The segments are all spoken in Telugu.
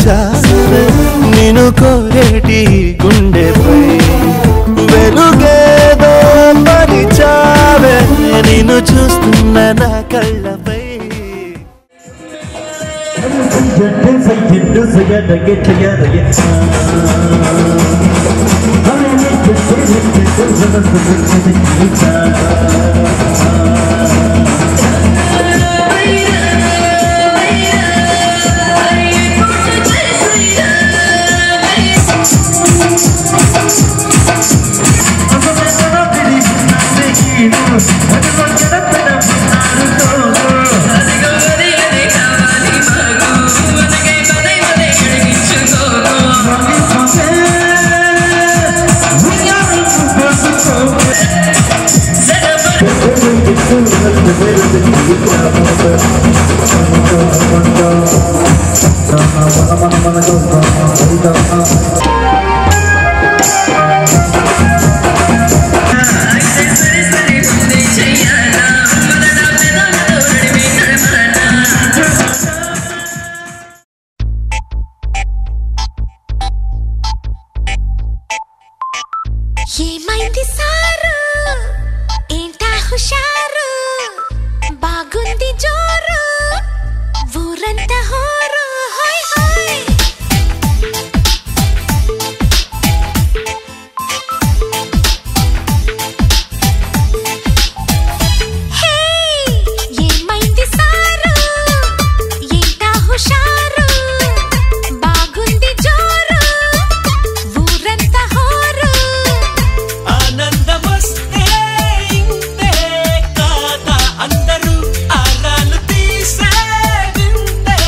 పరిచావే నిన్ను కోరేటి గుండెపై వెలుగేదో పరిచావే నిన్ను చూస్తున్న నా కళ్ళపై ఏమైంది సారు ఏంటా హుషారు బాగుంది జోరు ఊరంతా హోరు హాయ్ హాయ్ హే ఏమైంది సారు ఏంటా హుషారు బాగుంది జోరు ఊరంతా హోరు ఆనందమస్తే ఇంతే కాదా అందరూ ఆరాలు తీసే వింతే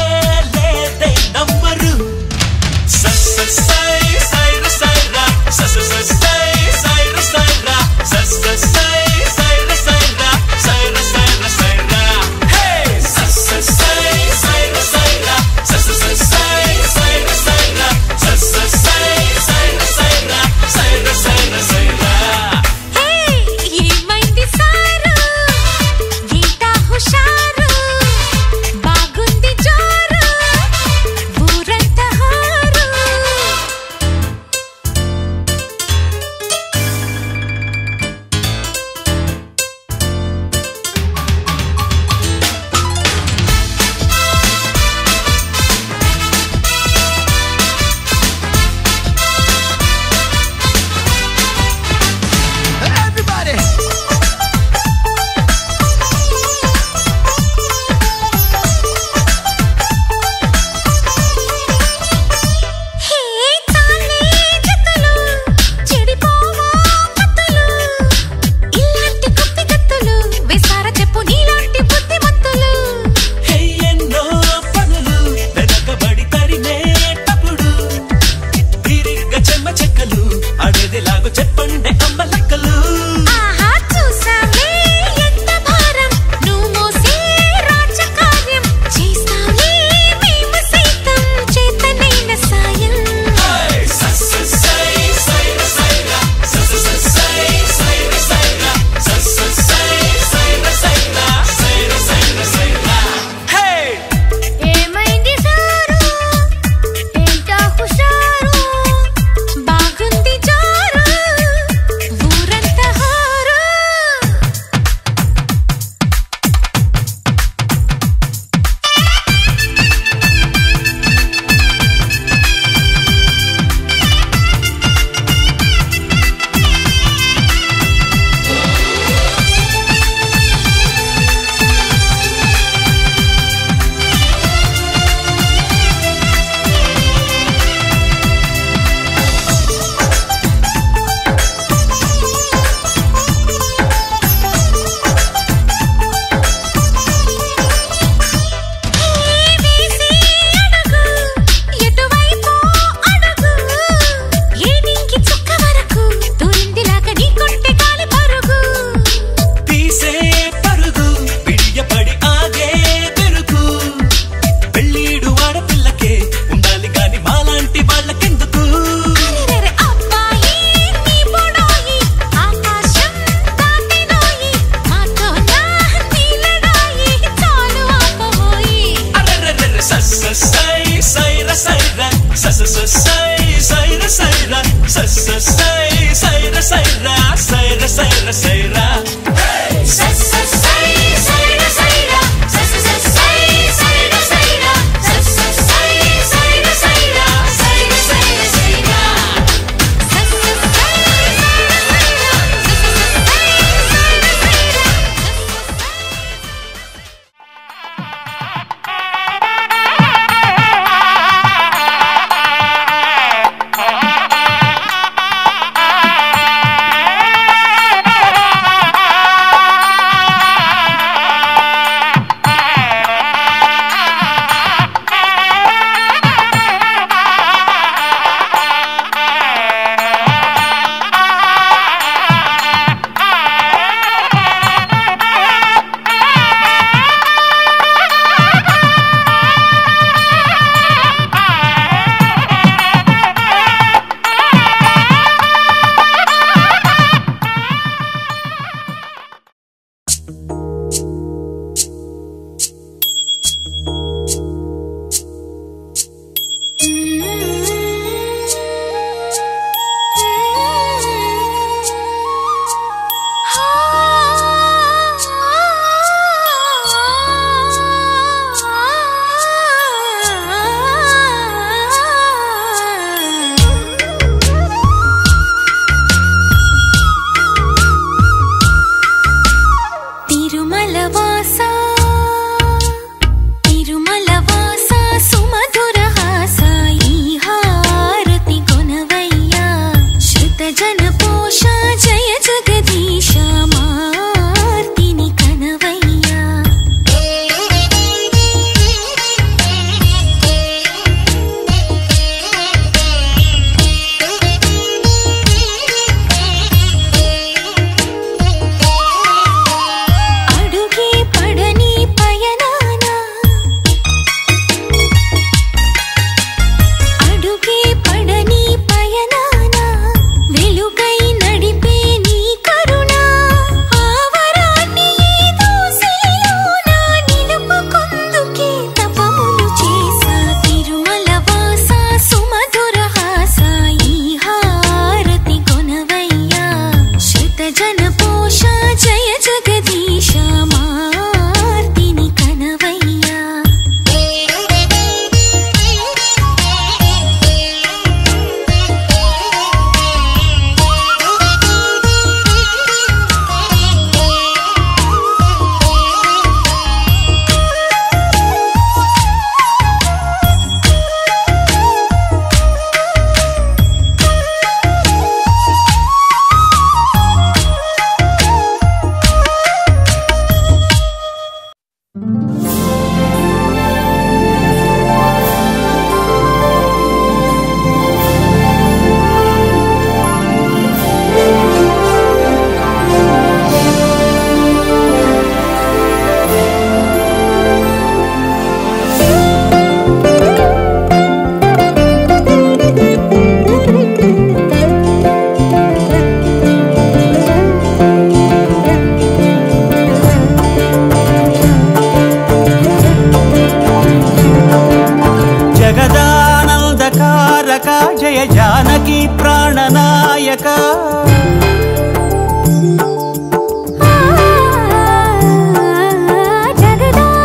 జయ జానకి ప్రాణనాయక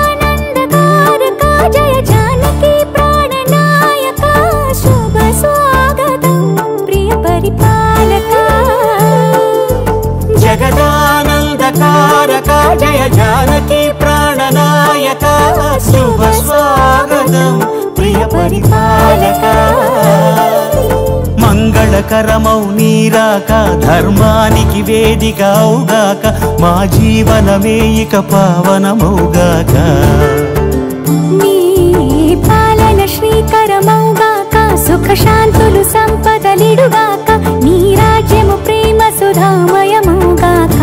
జగదానందకారక జయ జానకి ప్రాణనాయక శుభ స్వాగతం ప్రియ పరిపాలక జగదానందకారక జయ జానకి ప్రాణనాయక శుభ స్వాగతం ప్రియ పరిపాలక మంగళకరమౌ నీరాక ధర్మానికి వేదిక అవుగాక మా జీవనమే ఇక పావనమౌగాక నీ పాలన శ్రీకరమౌగాక సుఖ శాంతులు సంపదలిడుగాక నీ రాజ్యము ప్రేమ సుధామయమౌగాక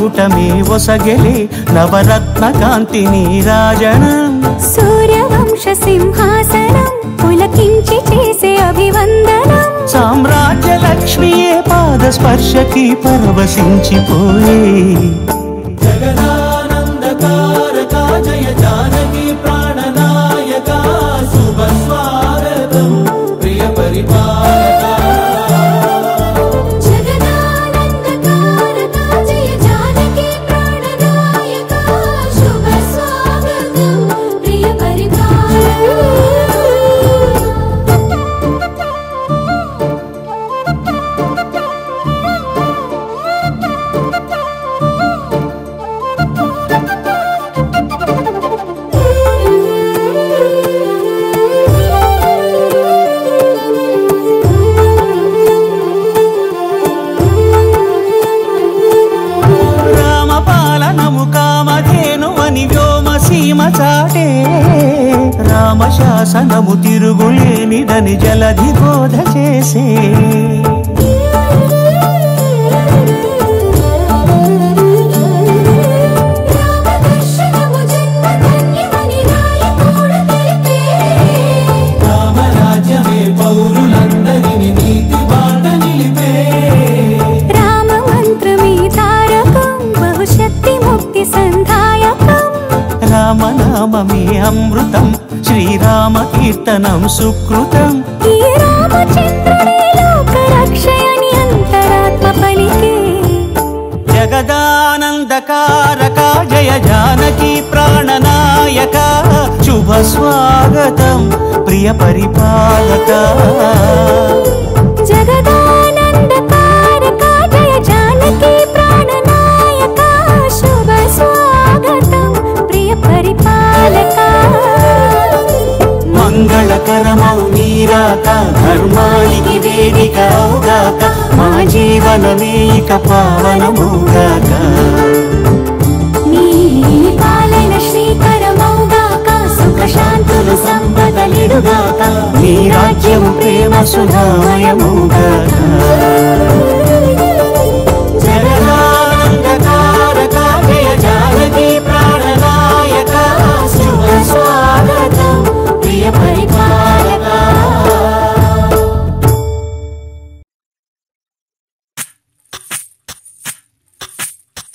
మకుటమే ఒసగెలే నవరత్న కాంతి నీరాజనం సూర్యవంశ సింహాసనం పులకించి చేసే అభివందనం సామ్రాజ్య లక్ష్మియే పాద స్పర్శకి పరవశించిపోయే జగదానందకారక జయ జానకి ప్రాణనాయక శుభ స్వాగతం ప్రియ పరిపాలక చాటే రామశాసనము తిరుగులేనిదని జలధి బోధ చేసే రామరాజ్యమే పౌరులందరిని నీతి బాట నిలిపే రామ మంత్రమే తారకం బహుశక్తి ముక్తి సంధాయకం రామనామమే అమృతం శ్రీరామ కీర్తనం సుకృతం ఈ రామచంద్రుడే లోక రక్షయని అంతరాత్మ పలికే జగదానందకారక జయ జానకి ప్రాణనాయక శుభ స్వాగతం ప్రియ పరిపాలక జగదానందకారక జయ జానకి ప్రాణనాయక శుభ స్వాగతం ప్రియ పరిపాలక మంగళకరమౌ నీరాక ధర్మానికి వేదిక అవుగాక మా జీవనమే ఇక పావనమౌగాక నీ పాలన శ్రీకరమౌగాక సుఖ శాంతులు సంపదలిడుగాక నీ రాజ్యం ప్రేమ సుధామయమౌగాక జగదానందకారక జయ జానకి ప్రాణనాయక శుభ స్వాగతం ప్రియ పరిపాలక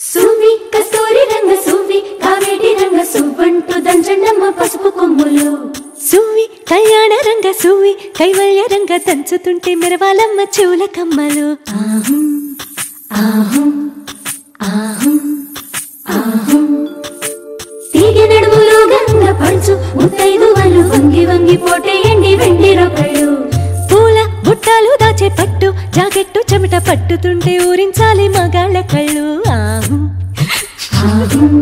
సువి కస్తూరి రంగ సువి కావేటి రంగ సువ్వంటూ దంచండమ్మ పసుపు కొమ్ములు సువి కళ్యాణ రంగ సువి కైవల్య రంగ దంచుతుంటే మెరవాలమ్మ చెవుల కమ్మలు ఆహం ఆహం ఆహం ఆహం తీగ నడుములు గంగ పడుచు ముత్తైదువలు వంగి వంగి పోటేయండి వెండి రొకళ్ళు పూల బుట్టాలు దాచే పట్టు జాకెట్టు చెమట పట్టుతుంటే ఊరించాలి మగాళ్ళ కళ్ళు ఆహం ఆహం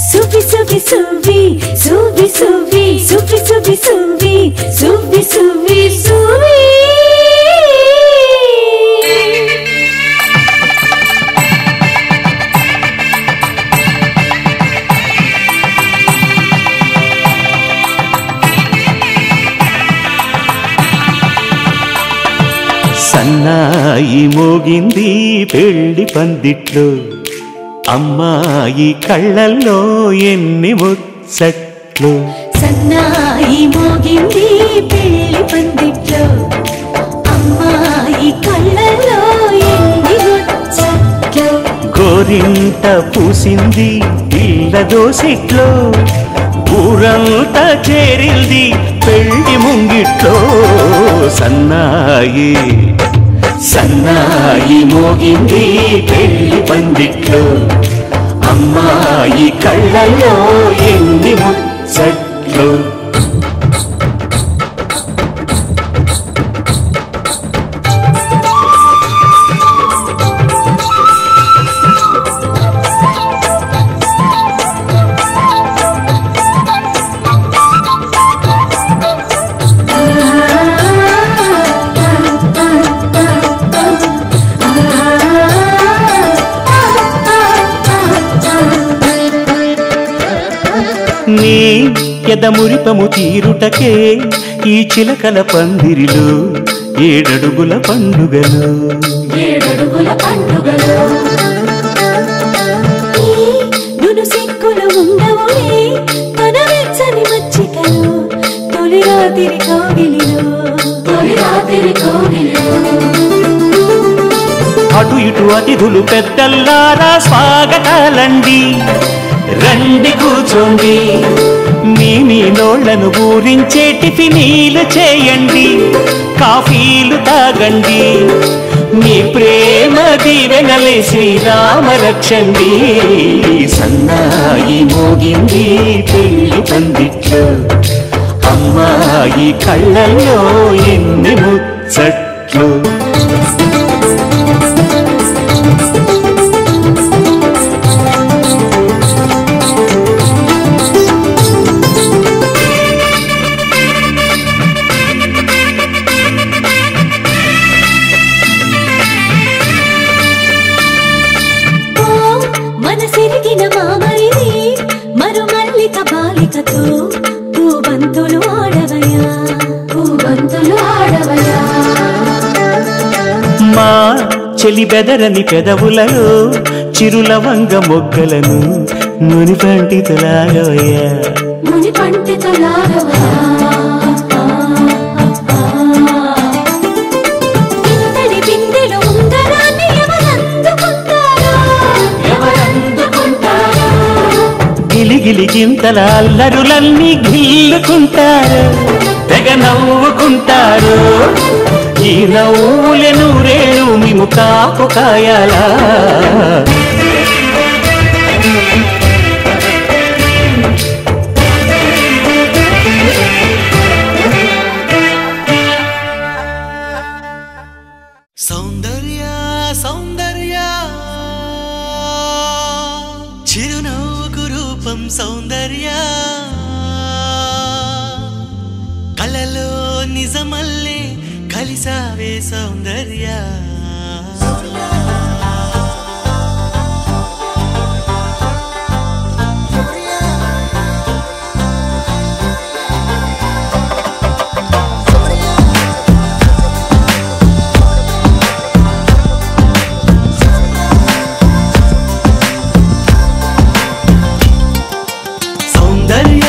సువి సువి సువి సువి సువి సువి సువి సువి సువి సువి సువి సన్నాయి మోగింది పెళ్లి పందిట్లో అమ్మాయి కళ్ళల్లో ఎన్ని ముచ్చట్లు సన్నాయి మోగింది పెళ్లి పందిట్లో అమ్మాయి కళ్ళల్లో ఎన్ని ముచ్చట్లు గోరింట పూసింది ఇళ్ళ దోసిట్లో ఊరంతా చేరింది పెళ్లి ముంగిట్లో సన్నాయి సన్నాయి మోగింది పెళ్లి పందిట్లో అమ్మాయి కళ్ళల్లో ఎన్ని ముచ్చట్లు నీ ఎదమురిపము తీరుటకే ఈ చిలకల పందిరిలో ఏడడుగుల పండుగలు రాత్రి కోగిలిలో అటు ఇటు అతిథులు పెద్దల్లారా స్వాగతాలండి, రండి కూర్చోండి, మీ నోళ్లను ఊరించే టిఫినీలు చేయండి, కాఫీలు తాగండి, మీ ప్రేమ దీవెనలే శ్రీరామ రక్షండి. సన్నాయి మోగింది పెళ్లి పందిట్లో, అమ్మాయి కళ్ళల్లో ఎన్ని ముచ్చట్లు. మా చెలి బెదరని పెదవులలో చిరులవంగ మొగ్గలను ముని పంటితలాగవయ్యా. గిలిగిలి గింతల అల్లరులన్నీ గిల్లుకుంటారు, తెగ నవ్వుకుంటారు, ఈ నవ్వులను రేణు మేము కాపు కాయాలా. సౌందర్య సౌందర్య చిరునవ్వుకు రూపం సౌందర్య, కలలో నిజమల్లే కలిసావే సౌందర్య. సౌందర్య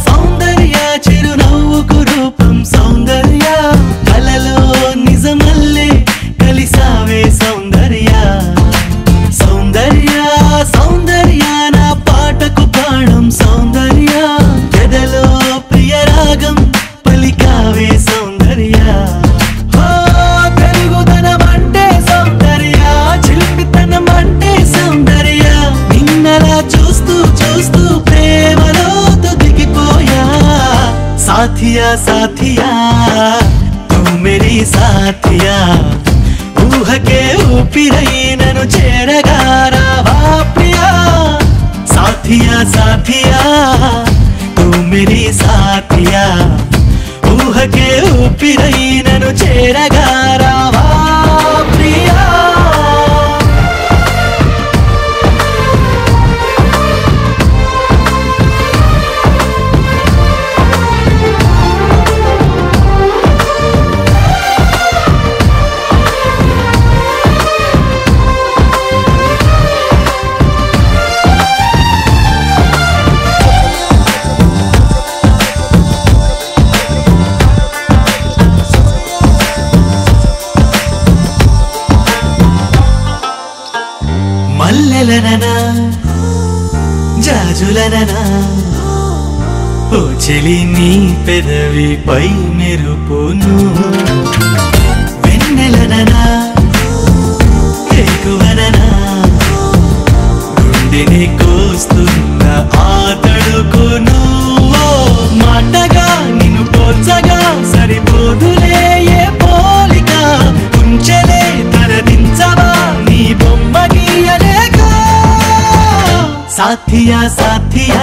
సౌందర్య చిరునవ్వుకు రూపం సౌందర్య, కలలో నిజమల్లే కలిసావే సౌందర్య. సౌందర్య సౌందర్య నా పాటకు ప్రాణం సౌందర్య, ఎదలో ప్రియరాగం పలికావే సౌందర్య. తెలుగుదనం అంటే సౌందర్య, చిలిపితనం అంటే సౌందర్య, నిన్నలా చూస్తూ చూస్తూ ప్రేమలో దిగిపోయా. సాథియా సాథియా తూ మేరీ సాథియా, ఊహకే ఊపిరై నన్ను చేరగా రావా ప్రియా. సాథియా సాథియా తూ మేరీ సాథియా, ఊహకే ఊపిరై నన్ను చేరగా రావా ప్రియా. మల్లెలననా జాజులననా ఓ చెలి నీ పెదవిపై మెరుపును, వెన్నెలననా ఎక్కువననా గుండెని కోస్తున్న ఆ తడుకును. మాటగా నిన్ను పోల్చగా సరిపోదులే ఏ పోలిక, ఉంచలే తరదించవా నీ బొమ్మ గీయలేగా. సాథియా సాథియా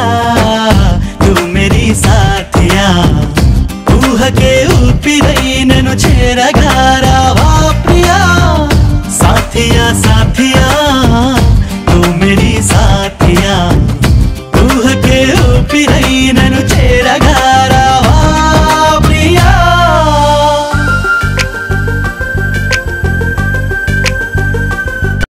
తూ మేరీ సాథియా, ఊహకే ఊపిరై నన్ను చేరగా రావా ప్రియా. సాథియా సాథియా తూ మేరీ సాథియా, ఊహకే ఊపిరై నన్ను చేరగా